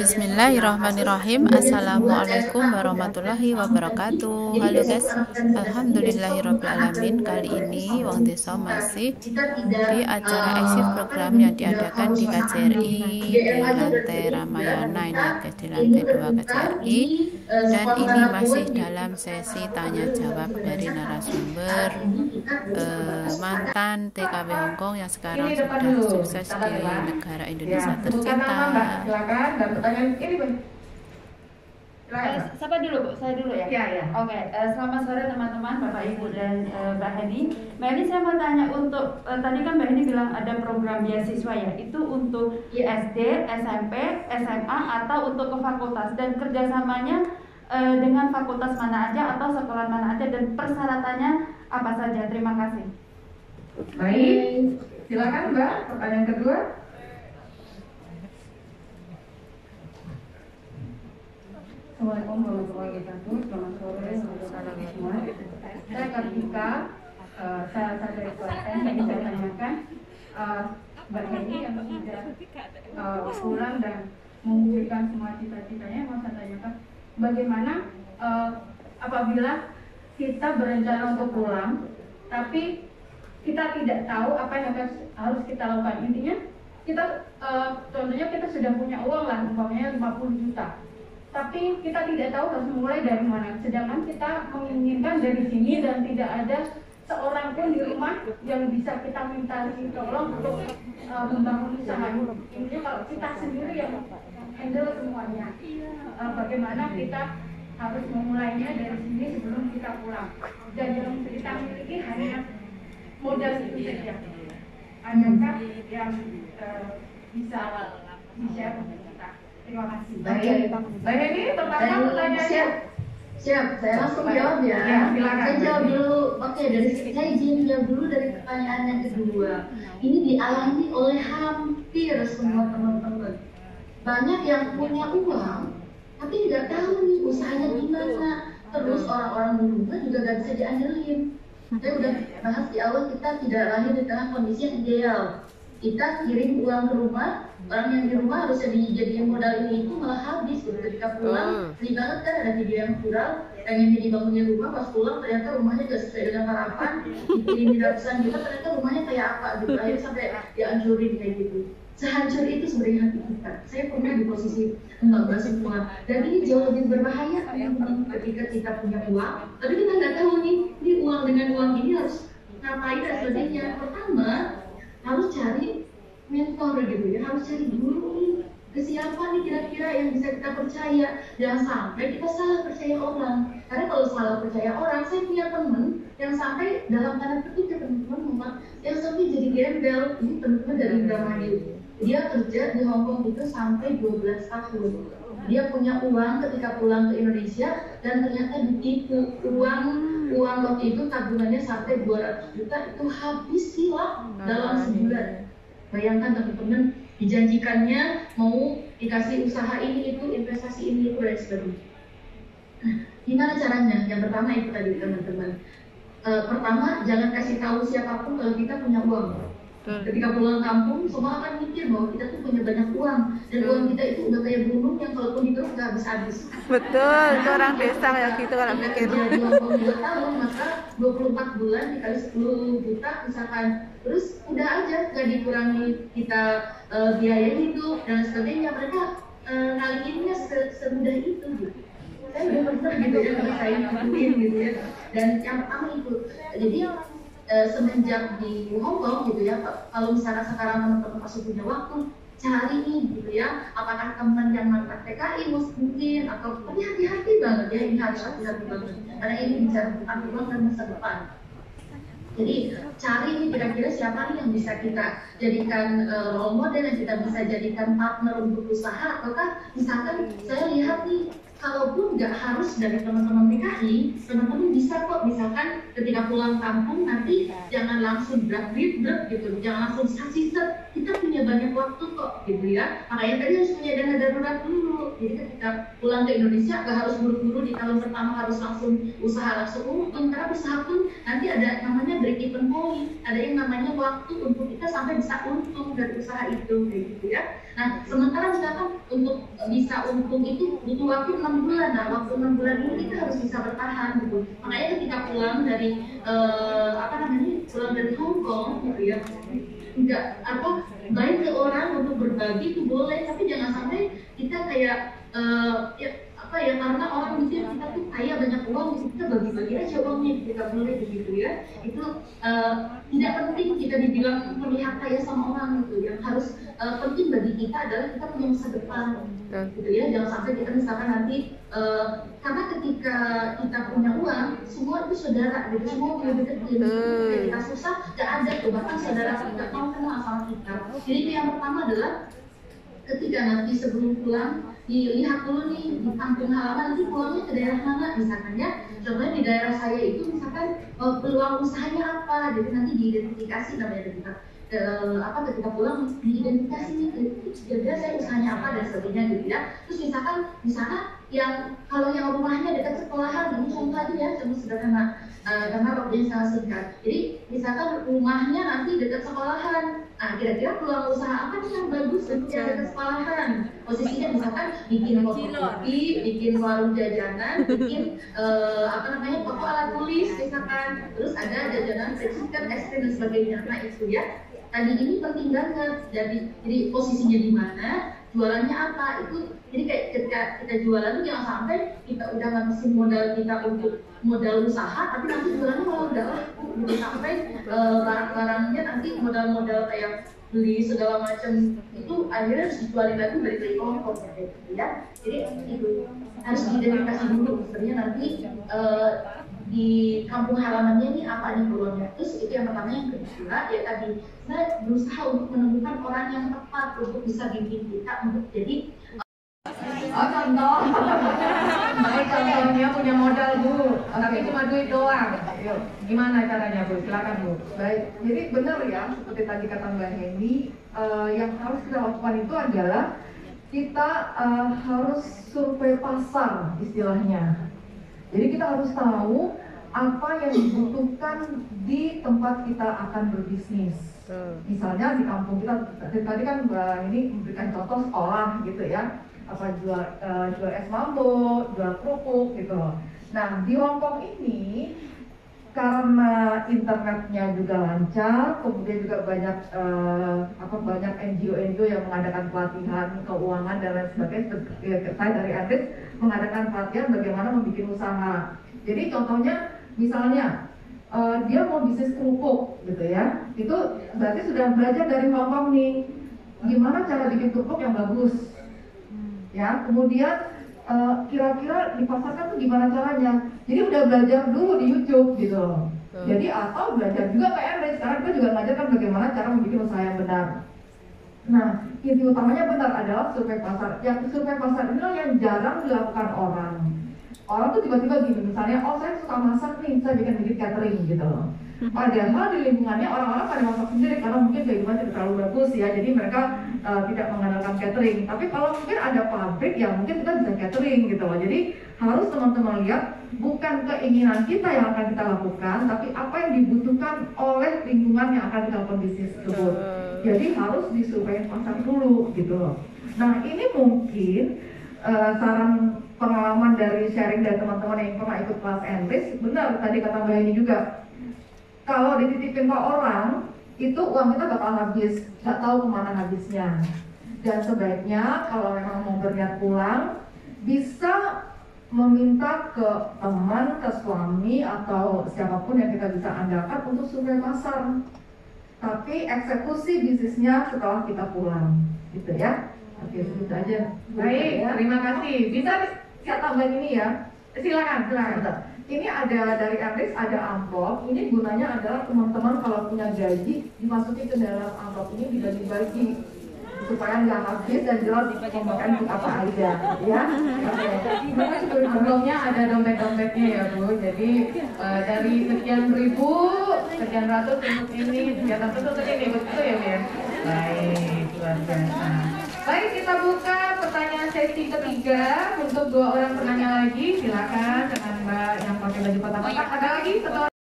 Bismillahirrahmanirrahim. Assalamualaikum warahmatullahi wabarakatuh. Halo guys, alhamdulillahirrahmanirrahim. Kali ini Wong Desa masih di acara exit program yang diadakan di KJRI di lantai Ramayana ini ya guys, di lantai 2 KJRI. Dan ini masih dalam sesi tanya jawab dari narasumber mantan TKW Hongkong yang sekarang sudah sukses di negara Indonesia tercinta. Silakan, dan pertanyaan ini Bu. Siapa dulu Bu? Saya dulu ya? Iya. Oke, selamat sore teman-teman, Bapak Ibu dan Mbak Heni. Mbak Heni, saya mau tanya untuk, tadi kan Mbak Heni bilang ada program beasiswa ya, itu untuk SD, SMP, SMA, atau untuk ke fakultas, dan kerjasamanya dengan fakultas mana aja atau sekolah mana aja, dan persyaratannya apa saja? Terima kasih. Baik, silakan Mbak, pertanyaan kedua. Assalamualaikum warahmatullahi wabarakatuh. Selamat sore saudara semua. Saya Kartika, saya dari Klaten. Tadi saya tanyakan Mbak Heni yang sudah pulang dan mewujudkan semua cita-citanya. Mau saya tanyakan bagaimana apabila kita berencana untuk pulang, tapi kita tidak tahu apa yang harus kita lakukan. Intinya kita contohnya kita sudah punya uang lah, umpamanya 50 juta. Tapi kita tidak tahu harus mulai dari mana. Sedangkan kita menginginkan dari sini dan tidak ada seorang pun di rumah yang bisa kita minta tolong untuk membangun usaha. Intinya kalau kita sendiri yang handle semuanya, bagaimana kita harus memulainya dari sini sebelum kita pulang. Dan yang kita miliki hanya modal itu saja. Adakah yang bisa di-share untuk kita? Terima kasih. Baik, Mbak Heni, pertama pertanyaannya. Siap, saya langsung jawab ya. Ya, silakan. Saya jawab dulu. Oke, saya izin jawab dulu dari pertanyaan yang kedua. Ini dialami oleh hampir semua teman-teman. Banyak yang punya uang, tapi nggak tahu nih usahanya gimana. Terus orang-orang di rumah juga nggak bisa diandelin. Saya udah bahas di awal, kita tidak lahir di tengah kondisi yang ideal. Kita kirim uang ke rumah, orang yang di rumah harusnya dijadiin modal ini itu malah habis gitu. Ketika pulang, sedih banget kan ada video yang viral, pengen dibangunin rumah, pas pulang ternyata rumahnya gak sesuai dengan harapan, dikirimin ratusan juta, ternyata rumahnya kayak apa gitu, akhirnya sampai dihancurin kayak gitu. Sehancur itu sebenarnya hati kita. Saya pernah di posisi lembaga semua, dan ini jauh lebih berbahaya ketika kita punya uang, tapi kita nggak tahu nih, ini uang dengan uang ini harus ngapain dan sebagainya. Pertama, harus cari mentor gitu ya, harus cari guru nih, ke siapa nih kira-kira yang bisa kita percaya. Jangan sampai kita salah percaya orang, karena kalau salah percaya orang, saya punya teman yang sampai dalam tanda petik ya teman-teman, yang sampai jadi gembel. Ini teman-teman dari Indramayu, dia kerja di Hongkong itu sampai 12 tahun. Dia punya uang ketika pulang ke Indonesia dan ternyata ditipu. Uang waktu itu tabungannya sampai 200 juta itu habis hilang dalam sebulan. Bayangkan teman-teman, dijanjikannya mau dikasih usaha ini itu, investasi ini itu dan sebagainya. Nah, gimana caranya? Yang pertama itu tadi teman-teman. Pertama, jangan kasih tahu siapapun kalau kita punya uang. Ketika pulang kampung, semua akan mikir bahwa kita tuh punya banyak uang, dan uang kita itu udah kayak gunung yang kalaupun dikeruk nggak habis-habis. Betul, itu orang desa kayak gitu kalau mikir. Jadi 22 tahun, maka 24 bulan dikali 10 juta misalkan, terus udah aja nggak dikurangi kita biaya hidup dan sebagainya. Mereka ngalihinnya semudah itu gitu. Saya udah pernah gitu ya, kalau saya ngelakuin gitu ya. Dan yang pertama itu, jadi semenjak di Hongkong gitu ya, kalau misalnya sekarang teman-teman masih punya waktu, cari nih gitu ya, apakah teman yang mantan TKI mungkin, atau tapi hati-hati banget ya, ini harus hati-hati banget karena ini bicara tentang uang dan masa depan. Jadi cari nih kira-kira siapa nih yang bisa kita jadikan role model, yang kita bisa jadikan partner untuk usaha. Ataukah misalkan saya lihat nih, kalaupun nggak harus dari teman-teman PKI, teman-teman bisa kok misalkan ketika pulang kampung nanti jangan langsung drag gitu, jangan langsung set, kita punya banyak waktu kok gitu ya. Makanya tadi harus punya dana darurat dulu. Jadi ketika pulang ke Indonesia nggak harus buru-buru di tahun pertama harus langsung usaha langsung untung, karena usaha pun nanti ada namanya break even point, ada yang namanya waktu untuk kita sampai bisa untung dari usaha itu kayak gitu ya. Nah, sementara misalkan untung itu butuh waktu 6 bulan. Nah, waktu 6 bulan ini kita harus bisa bertahan gitu. Makanya ketika pulang dari pulang dari Hong Kong gitu ya, enggak baik ke orang untuk berbagi itu boleh, tapi jangan sampai kita kayak karena orang mikir kita tuh kaya banyak uang, kita bagi-bagi aja uangnya, kita boleh begitu ya. Itu tidak penting kita dibilang terlihat kaya sama orang gitu. Yang harus penting bagi kita adalah kita punya masa depan gitu ya. Jangan sampai kita misalkan nanti karena ketika kita punya uang, semua itu saudara gitu, semua punya deketin. Ketika kita susah, gak ada tuh, bahkan saudara tidak mau kenal sama kita. Jadi itu yang pertama adalah ketika nanti sebelum pulang dilihat dulu nih di kampung halaman, nanti pulangnya ke daerah mana misalkan ya. Contohnya di daerah saya itu misalkan peluang usahanya apa, jadi nanti diidentifikasi namanya ketika pulang diidentifikasi nih kira-kira saya usahanya apa dan sebagainya gitu ya. Terus misalkan di sana yang kalau yang rumahnya dekat sekolahan, ini contoh aja ya, contoh sederhana karena waktunya sangat singkat. Jadi misalkan rumahnya nanti dekat sekolahan, nah kira-kira peluang usaha apa nih yang bagus untuk yang dekat sekolahan? Posisinya misalkan bikin kopi, bikin warung jajanan, bikin toko alat tulis misalkan, terus ada jajanan friksikan, es krim dan sebagainya. Nah itu ya, tadi ini penting banget. Jadi posisinya di mana, jualannya apa, itu jadi kayak ketika kita jualan tuh jangan sampai kita udah ngabisin modal kita untuk modal usaha, tapi nanti jualannya malah udah laku gitu, sampai barang-barangnya nanti modal-modal kayak beli segala macam itu akhirnya harus dijualin lagi dari kelompok gitu ya. Jadi itu harus diidentifikasi dulu sebenarnya nanti di kampung halamannya ini apa nih peluangnya. Terus itu yang pertama. Yang kedua ya tadi saya berusaha untuk menemukan orang yang tepat untuk bisa bimbing kita untuk jadi contoh. Baik, contohnya punya modal Bu, tapi cuma duit doang. Yuk, gimana caranya Bu? Silakan Bu. Baik, jadi benar ya seperti tadi kata Mbak Heni, yang harus kita lakukan itu adalah kita harus survei pasar istilahnya. Jadi kita harus tahu apa yang dibutuhkan di tempat kita akan berbisnis. Misalnya di kampung kita, tadi kan Mbak ini memberikan contoh sekolah gitu ya, apa jual es mambo, jual kerupuk gitu loh. Nah di Hong Kong ini karena internetnya juga lancar, kemudian juga banyak banyak NGO yang mengadakan pelatihan keuangan dan lain sebagainya. Saya dari Adis mengadakan pelatihan bagaimana membuat usaha. Jadi contohnya misalnya dia mau bisnis kerupuk gitu ya, itu berarti sudah belajar dari Hong Kong nih, gimana cara bikin kerupuk yang bagus ya, kemudian kira-kira dipasarkan tuh gimana caranya. Jadi udah belajar dulu di YouTube gitu loh. Jadi atau belajar juga PNS, sekarang kita juga mengajarkan bagaimana cara membuat usaha yang benar. Nah, inti utamanya benar adalah survei pasar. Yang survei pasar inilah yang jarang dilakukan orang. Orang tuh tiba-tiba gini, misalnya, oh saya suka masak nih, saya bikin catering gitu loh. Padahal di lingkungannya orang-orang pada masak sendiri karena mungkin kehidupan tidak terlalu bagus ya, jadi mereka tidak mengandalkan catering. Tapi kalau mungkin ada pabrik ya mungkin kita bisa catering gitu loh. Jadi harus teman-teman lihat bukan keinginan kita yang akan kita lakukan, tapi apa yang dibutuhkan oleh lingkungan yang akan kita lakukan bisnis tersebut. Jadi harus disurvei pasar dulu gitu loh. Nah ini mungkin saran pengalaman dari sharing dari teman-teman yang pernah ikut kelas Enris, benar tadi kata Mbak Heni juga. Kalau dititipin ke orang, itu uang kita bakal habis, nggak tahu kemana habisnya. Dan sebaiknya kalau memang mau berniat pulang, bisa meminta ke teman, ke suami, atau siapapun yang kita bisa andalkan untuk survei pasar. Tapi eksekusi bisnisnya setelah kita pulang, gitu ya. Oke, segitu aja. Baik, terima kasih. Bisa Saya tambahin ini ya. silakan. Ini ada dari Enris, ada amplop. Ini gunanya adalah teman-teman kalau punya gaji dimasukin ke dalam amplop ini, dibagi-bagi supaya nggak habis dan jelas dimakan untuk apa aja, ya. Amplopnya ada dompet-dompetnya ya Bu. Jadi dari sekian ribu, sekian ratus untuk ini, sekian ratus untuk ini, betul ya Bu? Baik, luar biasa. Baik, kita buka pertanyaan sesi ketiga untuk 2 orang penanya lagi. Silakan dengan Mbak yang pakai baju kotak-kotak. Ada lagi?